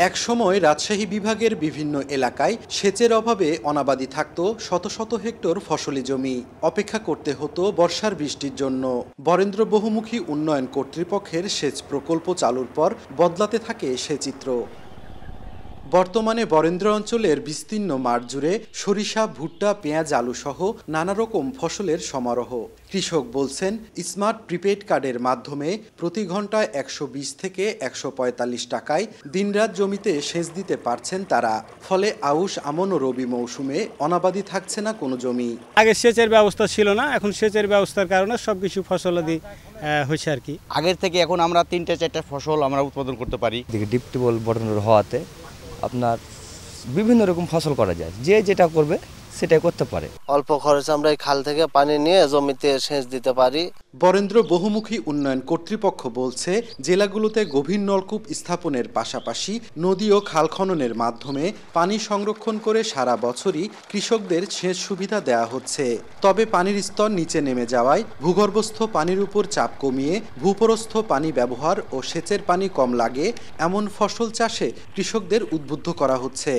একসময় রাজশাহী বিভাগের বিভিন্ন এলাকায় সেচের অভাবে অনাবাদি থাকত শত শত হেক্টর ফসলি জমি। অপেক্ষা করতে হতো বর্ষার বৃষ্টির জন্য। বরেন্দ্র বহুমুখী উন্নয়ন কর্তৃপক্ষের সেচ প্রকল্প চালুর পর বদলাতে থাকে সে চিত্র। বর্তমানে বরেন্দ্র অঞ্চলের বিস্তীর্ণ মাঠ জুড়ে সরিষা, ভুট্টা, পেঁয়াজ, আলু সহ নানা রকম ফসলের সমারোহ। কৃষক বলছেন, স্মার্ট প্রিপেড কার্ডের মাধ্যমে প্রতি ঘন্টায় ১২০ থেকে ১৪৫ টাকায় দিনরাত জমিতে সেচ দিতে পারছেন তারা। ফলে আউশ, আমন ও রবি মৌসুমে অনাবাদি থাকছে না কোনো জমি। আগে সেচের ব্যবস্থা ছিল না, এখন সেচের ব্যবস্থার কারণে সবকিছু ফসলাদি হয়েছে আর কি। আগের থেকে এখন আমরা ৩-৪টা ফসল আমরা উৎপাদন করতে পারি। ডিপ টিউবওয়েল বসানোর হওয়াতে আপনার বিভিন্ন রকম ফসল করা যায়, যে যেটা করবে সেটাই করতে পারে। অল্প খরচে আমরা এই খাল থেকে পানি নিয়ে জমিতে সেচ দিতে পারি। বরেন্দ্র বহুমুখী উন্নয়ন কর্তৃপক্ষ বলছে, জেলাগুলোতে গভীর নলকূপ স্থাপনের পাশাপাশি নদী ও খাল খননের মাধ্যমে পানি সংরক্ষণ করে সারা বছরই কৃষকদের সেচ সুবিধা দেওয়া হচ্ছে। তবে পানির স্তর নিচে নেমে যাওয়ায় ভূগর্ভস্থ পানির উপর চাপ কমিয়ে ভূপরস্থ পানি ব্যবহার ও সেচের পানি কম লাগে এমন ফসল চাষে কৃষকদের উদ্বুদ্ধ করা হচ্ছে।